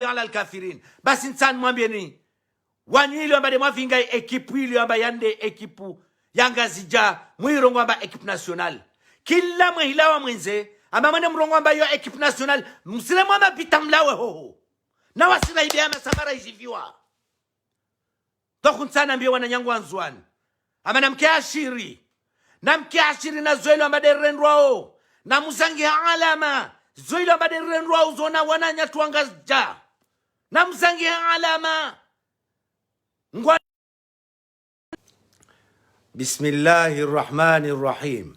ala alkafirin. Basi nsan mwambieni wanyili amba mwavinga ekipu ili amba yande ekipu yanga zija mwirongo amba ekipu national. Kila mwihilawa mwenze amba mwende mrongo amba yo ekipu national msile mwamba pitamlawe hoho na wasila ibe ama samara iziviwa. Toku nsan ambiyo wananyangu wanzuani ama namke ashiri na zoilo amba derendwao na muzangi alama zoilo amba derendwao zona wananya tuangazja na muzangi alama ngwa. Bismillahirrahmanirrahim.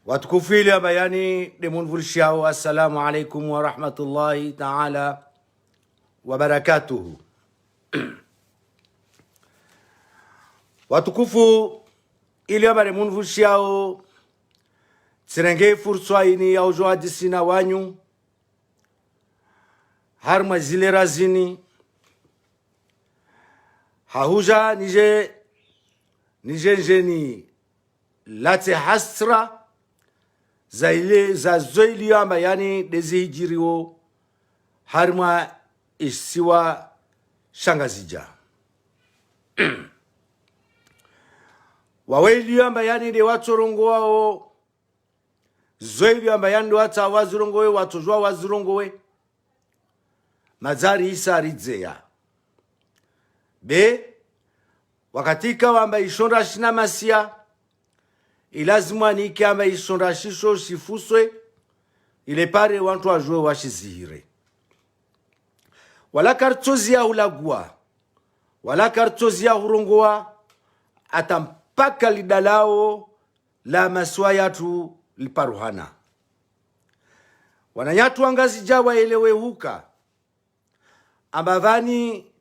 Watukufili ya bayani demunvulshao. Assalamu alaikum wa rahmatullahi ta'ala wa barakatuhu. Watukufu ili abare munvulshao tsirenge fursa ini ya ujoa disina wanyu harma zile razini hahuja nije njeni late hasra za ile za zoili amba yani dezi hijiriwo harma isiwa shangazija waweli amba yani de watorongo wao zoili amba yani de wata wazirongowe watojwa wazirongowe mazari isa ridzeya be wakatika wamba ishonda shina masia ilazima nike amba ishonda shisho shifuswe ile pare wantu wajwe washizihire wala kartozi ya ulagua wala kartozi ya hurongoa atampaka lidalao la maswayatu liparuhana wananyatu wangazi jawa elewe huka ambavani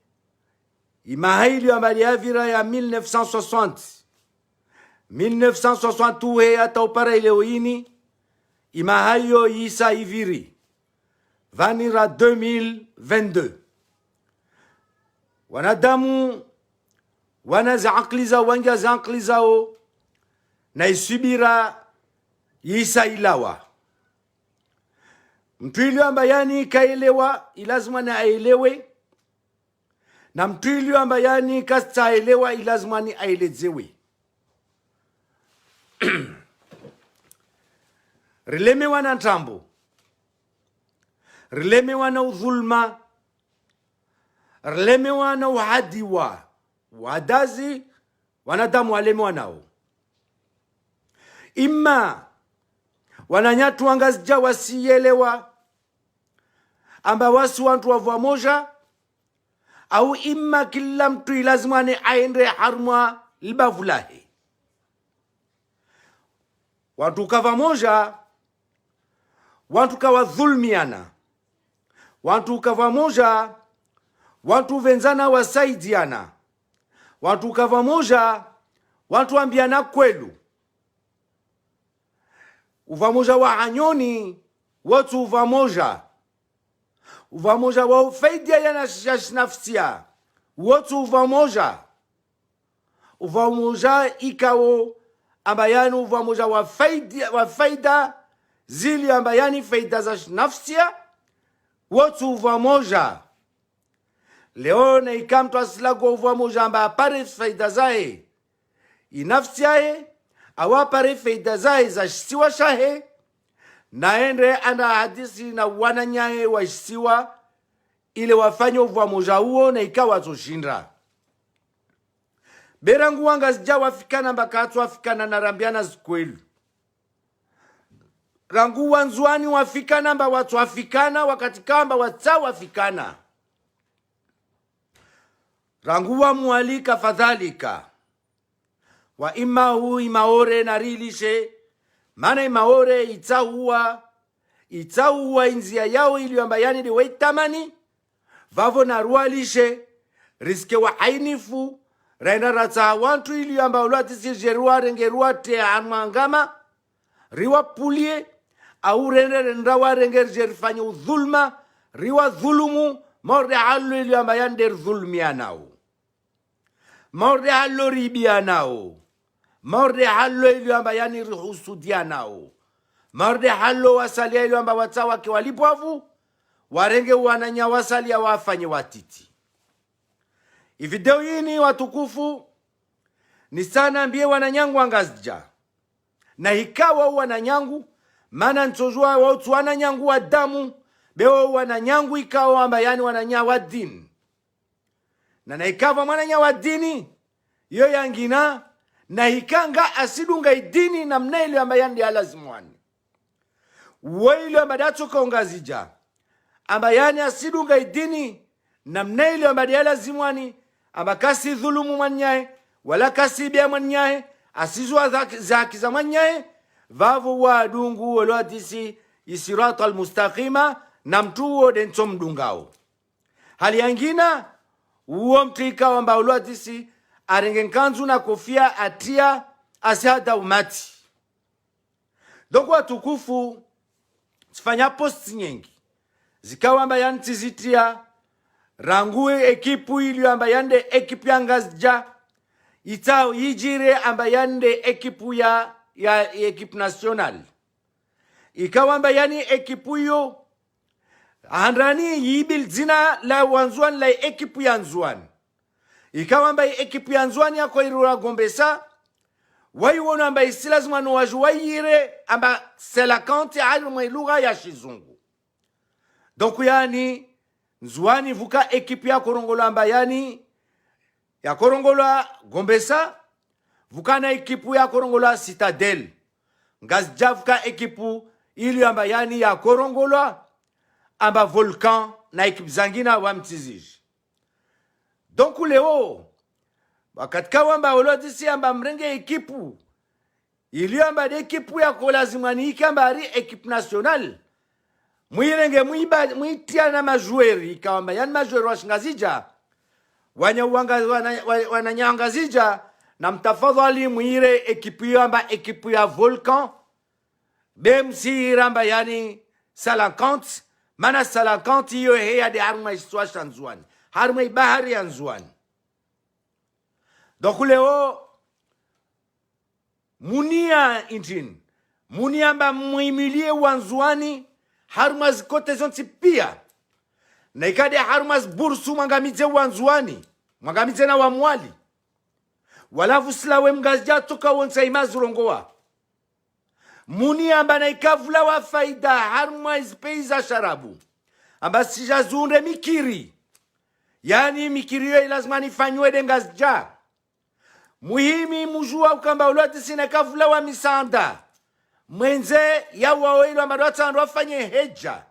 imahaili ambali avira ya 1960 uhe hata upara ileo ini imahayo isa iviri vanira 2022 wanadamu wanaza akliza wanga za aklizao na isubira isa ilawa mtu ili amba yani kaelewa ilazima na aelewe na mtu ili amba yani kastaelewa ilazima ni aelezewe. Rileme wana ntambo, rileme wana udhulma, rileme wana uhadiwa wadazi wanadamu waleme wanao imma wananyatu wangazija wasiyelewa amba wasu wantu wavwa moja au imma kila mtu ilazima ni aende harmwa libavulahi wantu kava moja wantu kawa dhulmiana wantu kava moja wantu venzana wasaidiana wantu kava moja wantu ambiana kwelu uvamoja wa anyoni watu uvamoja wa ufaidia yana nafsia watu uvamoja ikao ambayani uvamoja wa faida zili ambayani faida za nafsia watu uvamoja leo na ikamtu asilago uvamoja amba apare faida zae inafsiae awapare faida zae za shisiwa shahe naende anda hadisi na wananyahe wa shisiwa ile wafanya uvamoja huo na ikawa toshinda berangu wanga zija wafikana mbaka hatu wafikana na rambiana zikwelu rangu wanzuani wafikana mba watu wafikana wakati kamba wata wafikana rangu wa mualika fadhalika wa ima hu imaore narilishe mana imaore itahuwa inzia yao ili ambayani de weitamani vavo na rualishe riske wa hainifu raina rata wantu ili amba ulati sijerua rengerua te amangama riwa pulie au rendrawa renger jerifanya udhulma riwa dhulumu morde halu ili ambayani der dhulmianao morde halu ribianao morde halu ili ambayani rihusudianao marde hallo wasalia ili amba watawa ke walipwavu warenge wananya wasalia wafanye watiti. Video hii watukufu ni sana mbie wananyangu angazija na hikawa wananyangu mana ntojua watu wananyangu wa damu bewa wananyangu ikawa amba yani wananya wa dini na ikawa wananya wa dini yo yangina na hikanga asidunga idini na mnaili amba yandi alazimwani wailo amba datoka ungazija amba yani asidunga idini na mnaili amba alazimwani amba kasi dhulumu mwanyae wala kasi bia mwanyae asizwa zaki za mwanyae vavu wa dungu walwadisi isirata almustaqima na mtuo denso mdungao hali yangina uo mtika wamba walwadisi arengenkanzu na kofia atia asiada umati. Doko watukufu sifanya post nyingi zikawa amba yanti zitia rangue ekipu ili amba yande ekipu ya ngazja itao yijire amba yande ekipu ya ekipu national ikawa amba yani ekipu yo handrani yibil zina la wanzuan la ekipu ya nzuan ikawa amba ekipu ya nzuan ya koirura gombesa waiwona amba isi lazima nuwaju wayire amba selakanti alumwa lugha ya shizungu. Donc yani nzuani vuka ekipu ya korongolo amba yani ya korongola gombesa vukana ekipu ya korongola citadel ngazja vuka ekipu ili amba yani ya korongola amba volcan na ekipu zangina wa mtiziji. Donc leo wakatika wamba olodisi amba mrenge ekipu ili amba de ekipu ya kolazimani ikamba ari ekipu national mwirenge mwitia na majueri ikawamba yani majueri washingazija wananyangazija na mtafadhali mwire ekipu yamba ekipu ya volcan bemsi ramba yani salakant mana salakant iyo heya de harma iswa shanzuani harma bahari ya nzuani. Donc leo munia intin munia mba muimilie wanzuani harma zikote zonti pia na ikade harmas bursu mwangamize wanzuani mwangamize na wamwali walavu silawe mgazja toka wonsa imazurongoa muni amba na ikavula wa faida harmas peiza sharabu amba sijazunde mikiri yani mikiri yo ilazima nifanywe dengazja muhimi mujua ukamba ulwati sina kavula wa misanda mwenze ya waoilo amba dwata wafanye heja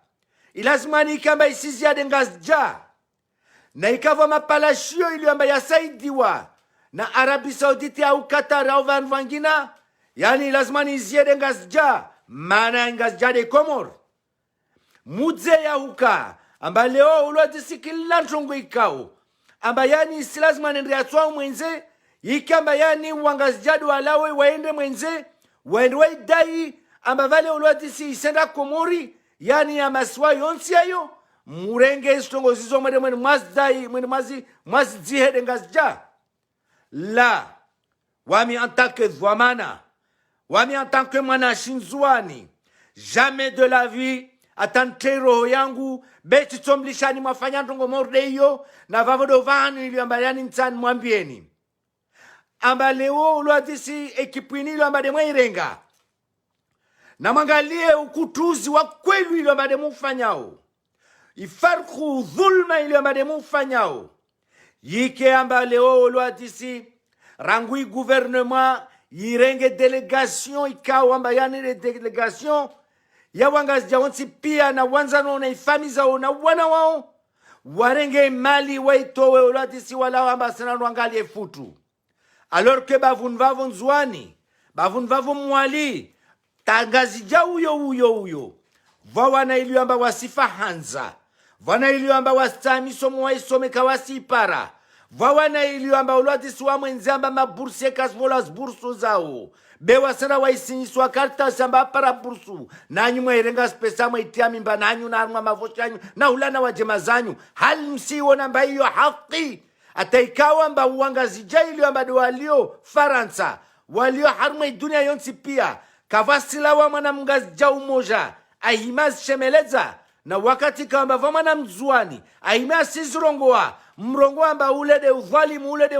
ilazima ni kamba isizi ya dengazja na ikava mapalashio ili amba yasaidiwa na Arabi Saudite au Qatar au vanvangina yani lazima ni izie ngazja mana ngazja de Komor mudze ya huka amba leo ulodisi kila nchongo ikao amba yani isi lazima nendriatwa mwenze ikamba yani wangazjadu walawe waende mwenze waende waidai amba vale ulodisi isenda Komori yani ya maswa yonsi ayo murenge istongo zizo mwede mwazdai mwede mwazidzihede ngazja la wami en tant que dhamana wami en tant que mwana shinzuani jamais de la vie atante roho yangu beti tomlishani mwafanya ndongo morde hiyo na vavodovani ili ambayani mtani mwambieni amba leo ulwadisi ekipwini ili ambade mwairenga na mwangalie ukutuzi wa kweli ili ambade mufanyao ifarku dhulma ili ambade mufanyao yike amba leo ulwadisi rangui gouvernement yirenge delegation ikawa amba yani le delegation ya wangazja wansi pia na wanzano na ifami zao na wana wao warenge mali waitowe ulwadisi wala amba sana wangalie futu alors que bavunvavo nzuani bavunvavo mwali tangazija huyo vawana ili amba wasifa hanza vana ili amba wastamiso mwaisome kawasi para vawana ili amba ulwadisi wa mwenzamba mabursi kasvolas bursu zao bewa sana waisinyiswa karta samba para bursu nanyu mwerenga spesa mwaitia mimba nanyu na arma mavoshanyu na ulana wajema zanyu hali msiwo namba hiyo haki ataikawa mba uangazija ili amba walio Faransa walio harma dunia yonsi pia kavasila wa mwana mngazija umoja ahimaz shemeleza na wakati kamba vamana mzuani ahimaz sizirongoa mrongo amba ule de udhalimu ule de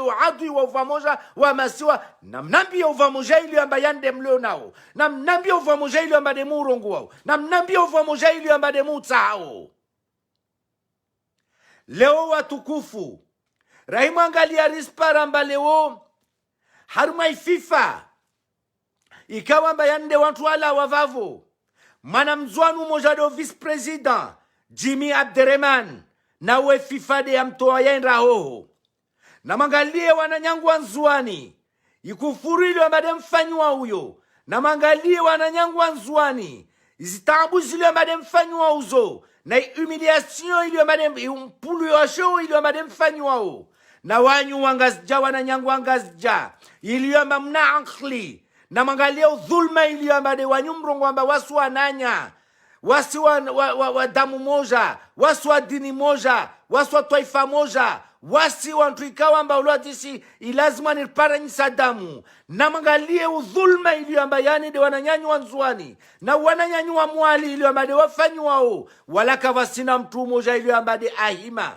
uadui wa uvamoja wa masiwa namnambia uvamoja ili amba yande mleo nao namnambia uvamoja ili amba de murongo wao namnambia uvamoja ili amba de mutao. Leo watukufu Rahimu angalia rispara amba leo harumai FIFA ikawa amba yande watu wala wavavo mana mzuanu moja do vice president Jimmy Abderrahman na we FIFA de amtoa yenda hoho na mangalie wananyangu wanzuani ikufuru ili wambade mfanywa huyo na mangalie wananyangu wanzuani izitabu zili wambade mfanywa uzo na humiliation ili wambade mpulu yosho ili wambade mfanywa ho na wanyu wangazja wananyangu wangazja ili wamba mna ankli na mangalie udhulma ili wambade wanyu mrongo wamba wasu wananya wasi wa damu moja wasi wa dini moja wasi wa taifa moja wasi wantu ikawa amba ulwatisi ilazima nirparanyisa damu na mangalie udhulma ili amba yani de wananyanyu wanzuani na wananyanyu wa mwali ili amba de wafanyu wao walaka vasina mtu moja ili amba de ahima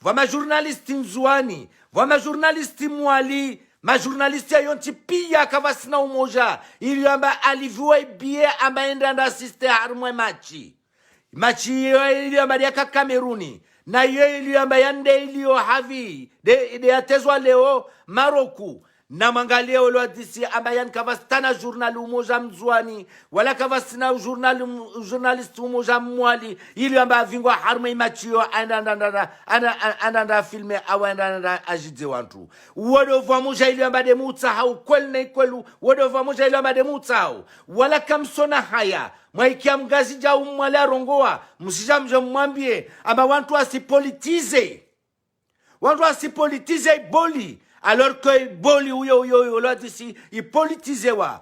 vama journalisti nzuani vama journalisti mwali majournalisti ya yonti pia kavasina umoja ili amba aliviwa bie amba enda anda asiste harumwe machi ili amba ya Kameruni na ili amba yande ilio havi de atezwa leo Maroku na mangalia olo adisi amba yan kavastana journal umoja mzuani wala kavasina journalist umoja mwali ili amba vingwa harumwe machio anda filme awa anda ajidze wantu wodo vamoja ili amba de mutsa hau kwelne kwelu wodo vamoja ili amba de mutsa hau wala kamsona haya mwaikia mgazija umwala rongoa msijamje mwambie amba wantu asipolitize boli alors que boli uyo lati ipolitize wa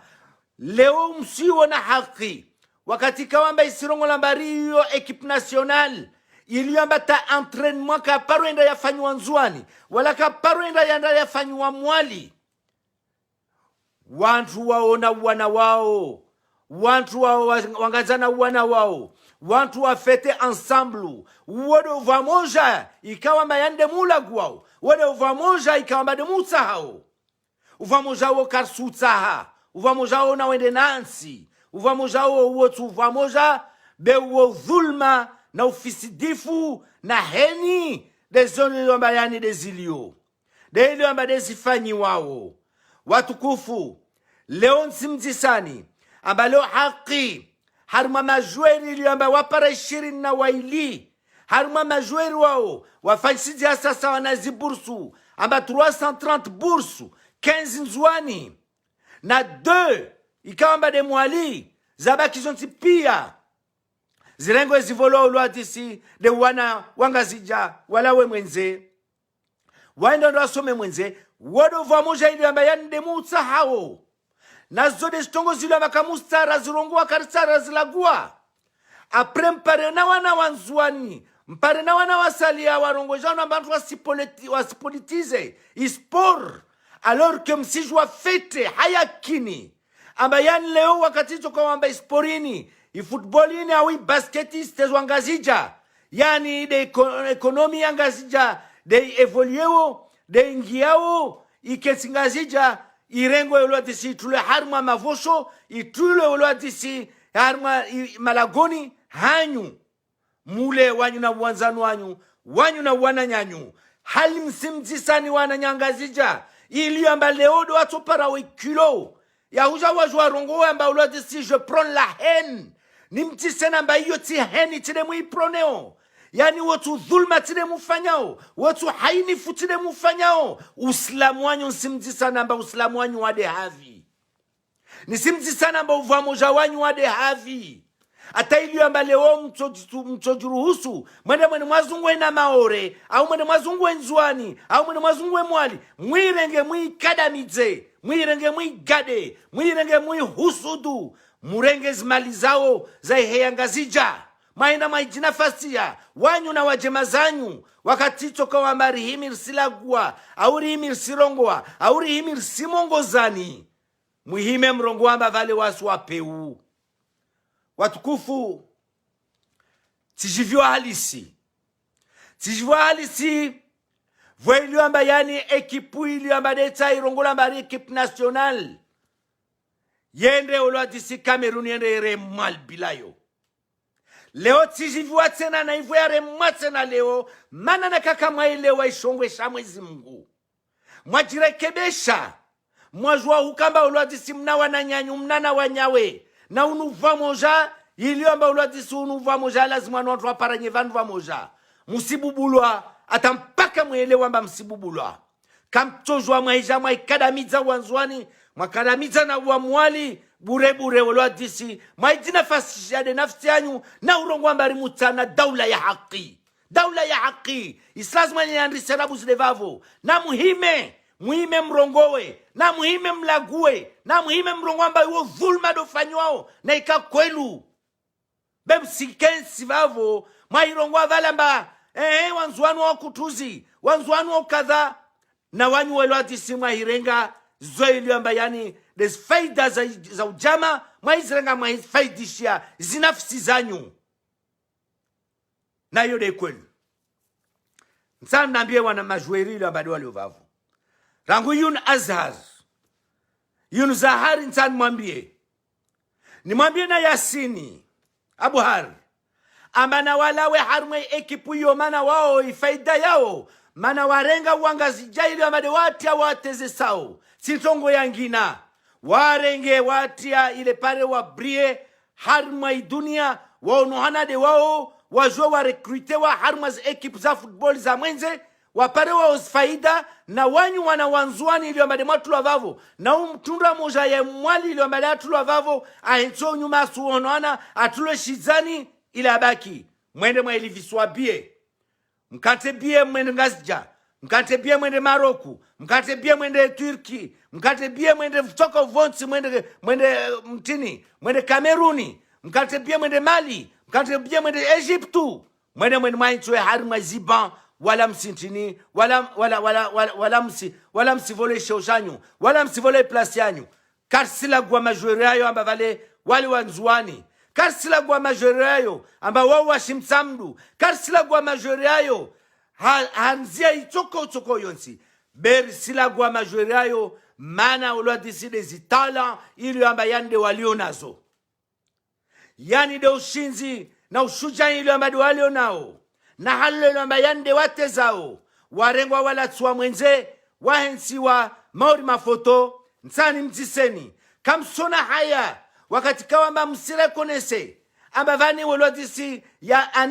leo msiwo na haki wakati kawamba isirongo lambari hiyo equipe nationale iliamba ta entraînement ka parwenda yafanywa nzuani wala ka parwenda yanda yafanywa mwali wantu waona wana wao wantu wangazana wana wao wantu wafete ensemble wodo vamoja ikawa mayande mula gwao wodo vamoja ikawa made mutsa hao uvamoja wo karsutsaha uvamoja wo na wende nansi uvamoja wo wotu uvamoja be wo dhulma na ufisidifu na heni dezoni lomba yani dezilio de ilio amba dezifanyi wao watukufu leo nsimjisani amba leo haki haruma majweri ilio amba wapara 20 na waili haruma majweri wao wafanyisiji sasa wanazibursu amba 330 bursu 15 nzuani na 2 ikamba de mwali zabaki zonti pia zirengo zivolo ulwatisi de wana wangazija wala we mwenze waenda ndo asome mwenze wodo vamoja ili amba yande mutsa hao na zode stongo zilo makamusta zirongoa karisara zilagua apre mpare na wana wanzuani mpare na wana wasalia warongo jana bantu wasipolitize ispor alors que msijwa fete hayakini amba yani leo wakati toko wamba isporini ifootballini au basketiste wangazija yani de ekonomi angazija de evolueo de ingiao ikesingazija irengo yolwatisi tule harma mavosho itule yolwatisi harma malagoni hanyu mule wanyu na wanzanu wanyu na wananyanyu hali msimjisani wananyangazija ili amba leodo watu para wikilo ya huja wajua rongo amba yolwatisi je prends la haine nimtisena amba iyo ti heni tide muiproneo yani watu dhulma tide mufanyao watu hainifu tide mufanyao uislamu wanyu nsimjisana amba uislamu wanyu wade havi nisimjisana amba uvamoja wanyu wade havi ata ili amba leo mchojuruhusu mwende mwazungwe na maore au mwende mwazungwe nzuani au mwende mwazungwe mwali mwirenge mwikadamize mwirenge mwigade mwirenge mwihusudu murenge zimali zao za iheyangazija maina maijina fasia wanyu na wajema zanyu wakati toka wambari himir silagua au himir sirongoa au himir simongozani muhime mrongo amba vale wasu wapeu watukufu tijivyo halisi voilio amba yani ekipu ilio amba deta irongola amba ekipu national yende olwa disi Cameroon yende ere mal bilayo leo tijivyo tena na hivyo yare mwatena leo mana na kaka mwailewa ishongwe shamwezi Mungu mwajirekebesha mwajua hukamba olwa disi mna wananyanyu mnana wanyawe na unuva moja ilio amba olwa disi unuva moja lazima nwantu waparanye vandu moja musibubulwa atampaka mwelewa amba msibubulwa kamtojwa mwaija mwaikadamiza wanzwani mwakadamiza na wamwali bure olwa disi mwaijina fasishade nafsi yanyu na urongo ambari mutana daula ya haki islazima nyandri serabu zilevavo na muhime mrongowe na muhime mlague na muhime mrongo amba uo dhulma dofanywao na ikakwelu bemsikensi vavo mwairongo avalamba wanzuanu wa kutuzi wanzuanu wa kadha na wanyu welo atisi mwahirenga zoili amba yani des faida za ujama mwaizirenga mwahifaidishia zinafsi zanyu na yode kwelu nsana nambie wana majweri ilo amba wale uvavu rangu yun Zahari nsana mwambie na Yasini Abuhari amba na walawe harmwe ekipu yo mana wao ifaida yao mana warenga wangazi jaili amade watia wateze sao sintongo yangina warenge watia ile pare wa brie harmwe dunia wao nohanade wao wajua wa rekrute wa harmwe ekipu za football za mwenze wapare wao faida na wanyu wana wanzuani ili amade matulwa vavo na umtunda moja ya mwali ili amade atulwa vavo ahenso nyuma suonoana atulwe shizani ila abaki mwende mwailiviswa bie mkate bie mwende Ngazija mkate bie mwende Maroku mkate bie mwende Turki mkate bie mwende Toko Vonsi mwende mtini mwende Kameruni mkate bie mwende Mali mkate bie mwende Egyptu mwende mwainchwe harima Ziban wala msintini wala msivole shoshanyu wala msivole plasi yanyu karsila gwa majweri yayo amba wale wanzuani karsila gwa majori yayo amba wao washimsamdu karsila gwa majori yayo hanzia itoko yonsi beri sila gwa majori yayo mana ulwa diside zitala ili amba yande walio nazo yani de ushinzi na ushuja ili amba de walio nao na halelo amba yande wate zao warengwa wala tsuwa mwenze wahensi wa maori mafoto nsani mtiseni kamsona haya wakati kawamba msire konese amba vani wolodisi ya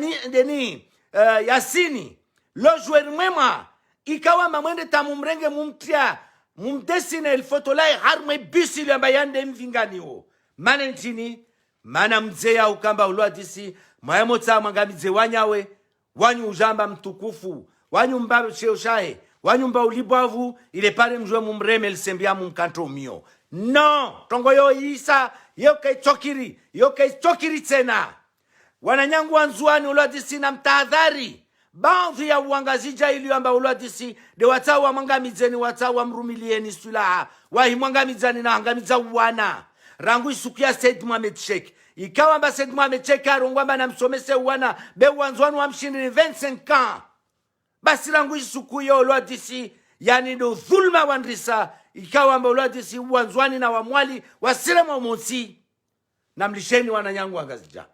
Yasini lo joueur mwema ikawamba mwende tamumrenge mumtia mumdesine il fotolai harme bisi ile amba yande mvinganiwo manentini mana mzeya ukamba wolodisi mwayamotsa mwangamize wanyawe wanyu ujamba mtukufu wanyu mbabe sheoshahe wanyu mba ulibwavu ile pale mjwe mumreme lisembia mumkanto mio no tongo yo isa yoke chokiri tena wananyangu wanzuani ulwadisi na mtahadhari baadhi ya uangazija ili amba ulwadisi de watawa mwangamizeni watawa mrumilieni sulaha wahi mwangamizani na angamiza uwana rangu isukia Said Mohamed Sheikh ikawa amba Said Mohamed Sheikh arongwa amba na msomese uwana be wanzuani wa mshini 25 ans basi rangu isukuyo ulwadisi yani do dhulma wandrisa ikawa amba ulwadisi wanzuani na wamwali wasirema umonsi namlisheni wananyangu Ngazija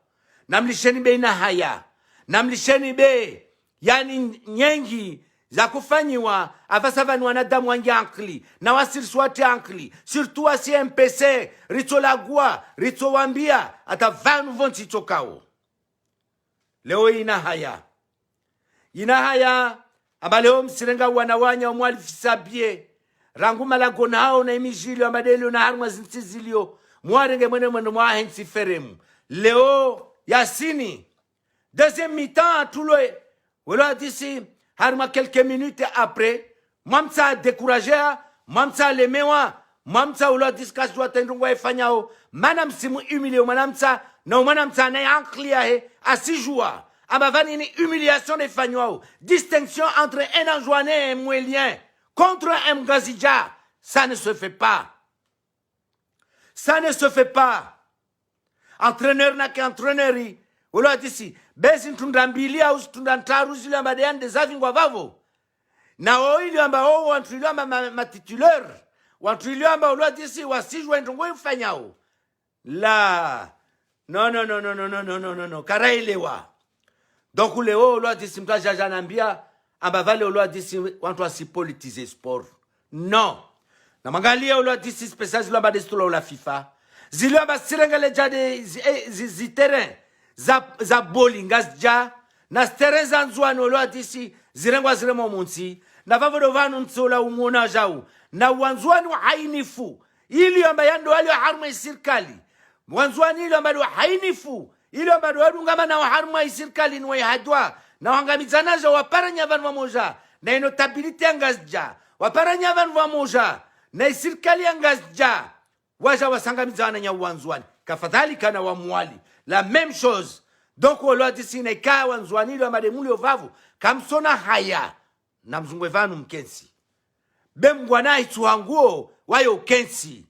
namlisheni be na haya namlisheni be yani nyengi za kufanyiwa avasavani wanadamu wangi ankli na wasiriswati ankli surtout wasi MPC rito lagua rito wambia ata vanu vonti tokao leo ina haya amba leo msirenga wanawanya umwali fisabie rangu malagona hao na imijilio amadelo na harma zintizilio mwarenge mwene mwahensi feremu leo Yasini deuxième mi-temps toulo wala disi harma quelques minutes après mamsa découragé mamsa lemewa mamsa wala diskas doit tendungwa ifanyao mana msimu humilié manamsa na manamsa na anklia he asijua amavani ni humiliation de fanyao distinction entre un Anjouanais et un Mwélien contre un Ngazija ça ne se fait pas Ça ne se fait pas. Entraîneur na entraîneur wala disi besi tundambili au tundantaru zile amba de ande zavingwa vavo. Na oili amba o wantrilio amba ma titulaire. Wantrilio amba wala disi wasijwe ndongo ifanyao. La non. Karaelewa. Donc le o wala disi mta jajanambia amba vale wala disi wantu asipolitize sport. Non. Na mangalia wala disi spesial zile amba destulo la FIFA. Zile amba sirengale jade zi terrain. Za bowling azja na terrain za nzwani wala disi zirengwa ziremo munsi. Na vavodo vanu ntola umona jau. Na wanzwani wa hainifu. Ili amba yando wali wa harma sirkali. Wanzwani ili amba wa hainifu. Ili amba wadu ngama na wa harma sirkali nwa ihadwa. Na wangamizanaja waparanya vanu wa moja. Na inotabilite angazja. Waparanya vanu wa moja. Na sirkali angazja. Waja wasangamizana nya wanzwani. Kafadhalika na wa mwali. La même chose. Donc on l'a dit si ne ka wanzwani ili amba de muli ovavu. Kamsona haya. Na mzungwe vanu mkensi. Bemgwana ituanguo wayo kensi.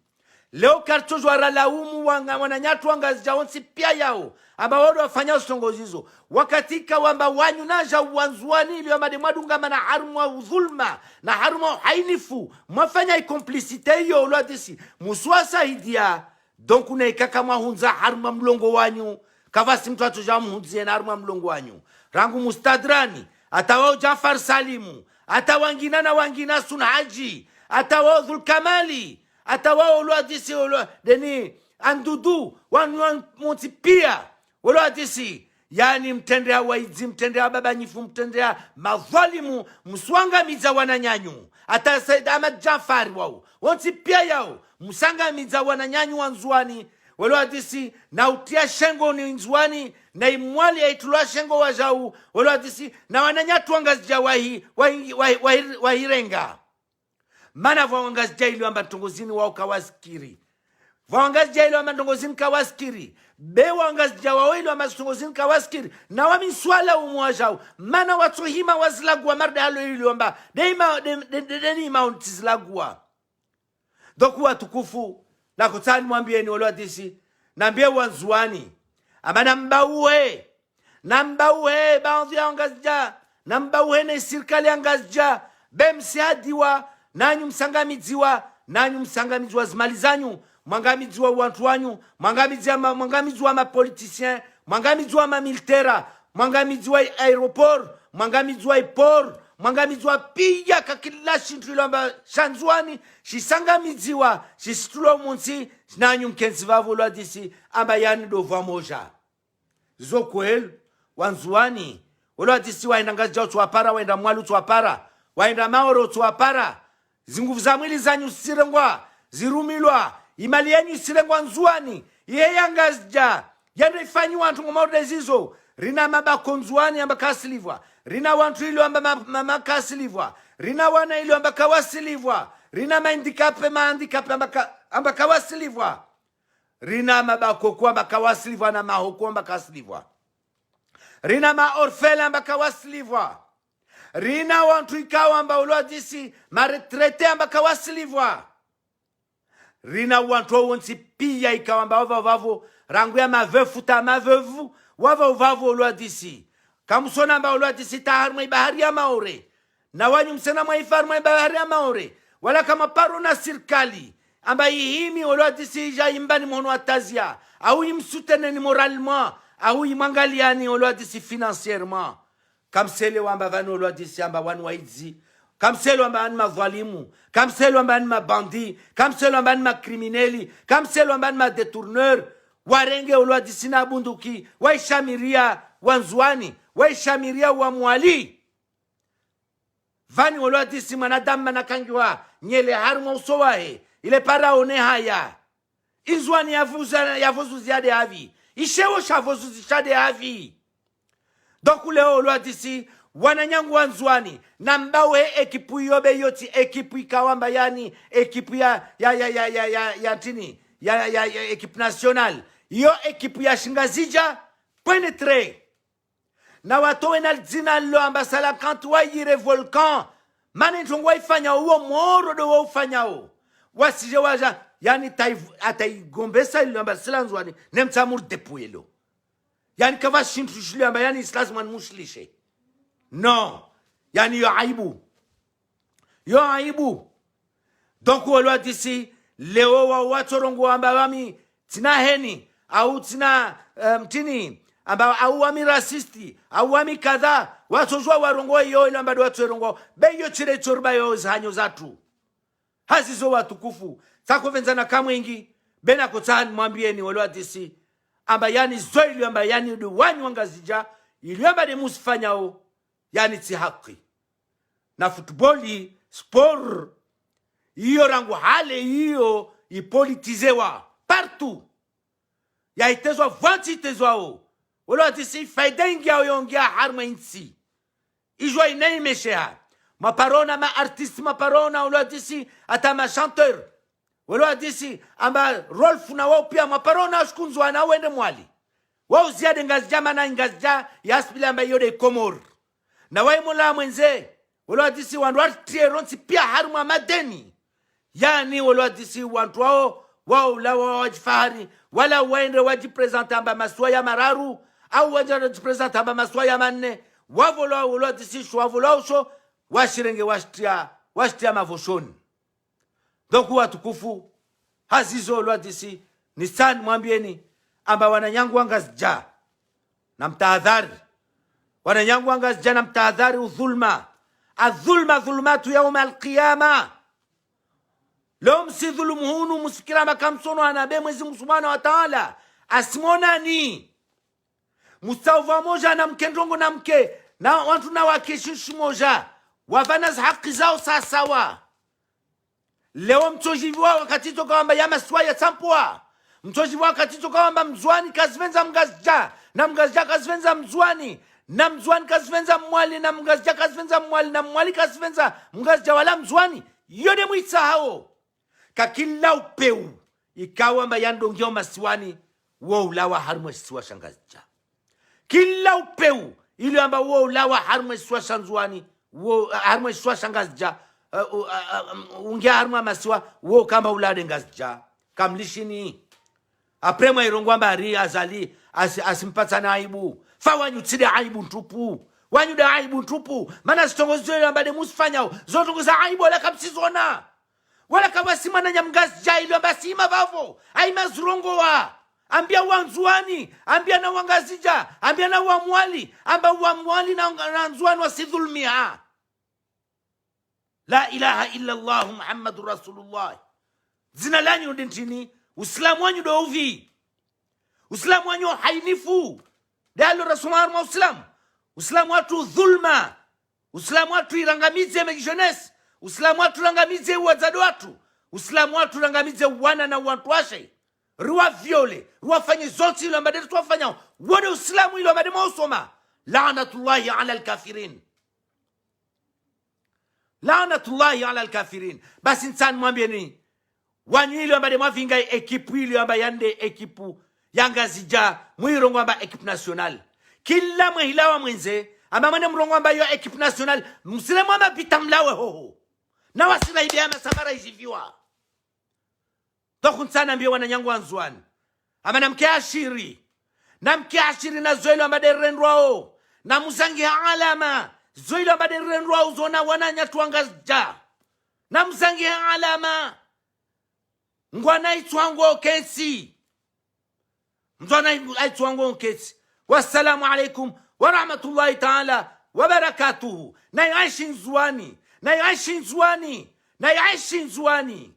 Leo kartojo waralaumu wananyatu wangazija onsi pia yao. Amba wado wafanya ustongozizo. Wakatika wamba wanyu naja wanzuani ili wamba de madunga mana harumu wa udhulma. Na harumu wa hainifu. Mwafanya ikomplicite yo ulo adisi. Muswasa hidia. Donc unaikaka mahunza harumu mlongo wanyu. Kavasi mtu atoja mhunzie na harumu mlongo wanyu. Rangu mustadrani. Atawao Jafar Salimu. Atawangina na wangina Sunhaji. Atawao Dhulkamali. Atawao uloadisi deni Andudu. Wanu Montipia. Uloadisi. Yani mtendea waizi, mtendea baba nyifu, mtendea madhalimu. Mswanga miza wananyanyu. Ata Said Ahmad Jafar wao. Montipia yao. Msanga miza wananyanyu wanzuani. Uloadisi. Na utia shengo ni nzuani. Na imwali ya itulua shengo wajau. Uloadisi. Na wananyatu wangazija wahirenga. Mana wangazija ili wamba tongozini wao kawaskiri. Wangazija ili wamba tongozini kawaskiri. Be wangazija wao ili wamba tongozini kawaskiri. Na wamiswala umuajau. Mana watuhima wazilagua marda halo ili wamba. Deni mautizilagua. Doku watukufu. Na kutani mwambieni uloadisi. Nambie wanzuani. Ama nambauhe baadhi ya angazja, nambauhe na sirkali angazja, bemsiadiwa, nanyu msangamiziwa zimalizanyu, mwangamiziwa wantu wanyu, mwangamiziwa mapolitisien, mwangamiziwa mamilitera, mwangamiziwa aeroport, mwangamiziwa ipor, mwangamiziwa pia kakila shintu ilamba shanzuani, shisangamiziwa, shishitulo munsi, nanyu mkenzi vavulwa disi, amba yani dovwa moja. Zokwel, wanzuani, ulo atisi waenda ngazija utuwapara, waenda mwali utuwapara, waenda maoro utuwapara, zinguvu za mwili zanyu sirengwa, zirumilwa, imali yenyu sirengwa nzuani, yeye ngazija, yando ifanyi wantu ngomorde zizo, rina mabako nzuani amba kasilivwa, rina wantu ilo amba makasilivwa, rina wana ilo amba kawasilivwa, rina maandikape amba kawasilivwa, rina mabako kwa amba kawasilivwa na mahoko amba kasilivwa. Rina maorfele amba kawasilivwa. Rina wantu ikawa amba uloadisi maretrete amba kawasilivwa. Rina wantu wonsi pia ikawa amba wavavo rangu ya mavefuta mavevu wavavo uloadisi. Kamusona amba uloadisi taharma ibahari ya maore. Na wanyu msena maifarma ibahari ya maore. Wala kama paro na sirkali. Amba ihimi uloadisi ija imbani mwono atazia. Au imsutene ni moralement. Au imangaliani uloadisi financièrement. Kamsele wamba vanu uloadisi amba wanu waizi. Kamsele wamba wanu mavwalimu. Kamsele wamba wanu mabandi. Kamsele wamba wanu makrimineli. Kamsele wamba wanu madetourneur. Warenge uloadisi na bunduki. Waishamiria wanzuani. Waishamiria wa mwali. Vani uloadisi manadamu manakangiwa. Nyele haruma usowahe. Ile para one haya. Inzuani yavuzu ziade havi. Ishewo shavozu zishade havi. Donc leo ulo disi wananyangu wanzuani nambawe ekipu yobe yoti ekipu ikawamba yani ekipu ya tini ya ekipu national yo ekipu ya shingazija penetre na watowe na zina lo ambasala kantu wa yire volcan mani tungwa ifanya uo moro do wa ufanya o wasije waja yani ataigombesa ile amba silanzwani nemtsamur depuelo yani kava shintu shule amba yani islazman muslishe no yani yo aibu donc wala disi leo wa watorongo amba wami tina heni au tina mtini amba au wami rasisti au wami kadha watozwa warongo yo ile amba watorongo beyo chire chorba yo zanyo zatu hazizo watukufu sakovenzana kamwengi bena kutani mwambieni wala disi amba yani zoili amba yani duwanyu ngazija ili amba de musifanyao yani ti haki na futboli sport hiyo rangu hale hiyo ipolitizewa partout ya itezwa vanti itezwao wala disi faida ingia yongia harma insi ijwa inaimesha maparona ma artiste maparona wala disi ata ma chanteur wala disi amba Rolf na wao pia maparona askunzwa na wende mwali wao ziade ngazjama na ngazja yaspila amba yode komor na wao mola mwenze wala disi wanwati ronsi pia harma madeni yani wala disi wantu wao la wajifahari wala waende wajipresenta amba maswaya mararu au wajipresenta amba maswaya manne wavola wala disi shwavola usho washirenge washtia mavoshoni donc watukufu hazizo lwa disi ni sana mwambieni amba wananyangu angazja na mtahadhari wananyangu angazja na mtahadhari udhulma adhulma dhulmatu yaum alqiyama leo msidhulumuhunu musikira makamsono anabe mwezi musumana wa taala asimonani mustauva moja na mkendrongo na mke na watu na wakeshishi moja wafana haki zao sawa leo mtojiviwa wakati toka wamba ya maswaya tampua mtojiviwa wakati toka wamba mzwani kazivenza mgazja na mgazja kazivenza mzwani na mzwani kazivenza mwali na mgazja kazivenza mwali na mwali kazivenza mgazja wala mzwani yode mwitsa hao kakila upeu ikawa mba yandongio masiwani wo ulawa harmwe siwa shangazja kila upeu ili amba wo ulawa harmwe siwa shanzwani wo harmwe siwa shangazja ungia harma masiwa wo kamba ulade ngazja kamlishini apre mwa irongwa mbari azali asimpatana aibu fa wanyu tside aibu ntupu wanyu da aibu ntupu mana zitongozo ambade musifanyao zotongoza aibu wala kapsizona wala kawasimana nyamgazja ilo basima bavo aima zurongowa ambia wanzuani ambia na wangazija ambia na wamwali amba wamwali na nzuani wasidhulmia la ilaha illa Allah Muhammadur Rasulullah zina lanyu ndintini uislamu wanyu do uvi uislamu wanyu hainifu dalo rasulullah uislamu watu dhulma uislamu watu irangamize me jeunesse uislamu watu irangamize wazado watu uislamu watu irangamize wana na watu washe ruwa viole ruwa fanye zote ilo ambade tuwafanya wode uislamu ilo ambade mausoma la'natullahi ala alkafirin la'natullahi ala alkafirin basi insan mwambieni wanyu ilo ambade mwavinga ekipu ilo amba yande ekipu yanga zija mwirongo amba ekipu national kila mwihilawa mwenze amba mwene mrongo amba yo ekipu national msile mwama bitamlawe hoho na wasila ibia masabara ijiviwa tokun sana mbio wananyangu wanzuani ama namke ashiri na zoilo ambade renrwao na muzangi alama zoilo ambade renrwao zona wananya tuangazja na muzangi alama ngwana itwango kesi mzwana itwango kesi wassalamu alaikum wa rahmatullahi ta'ala wa barakatuhu na yaishin zuani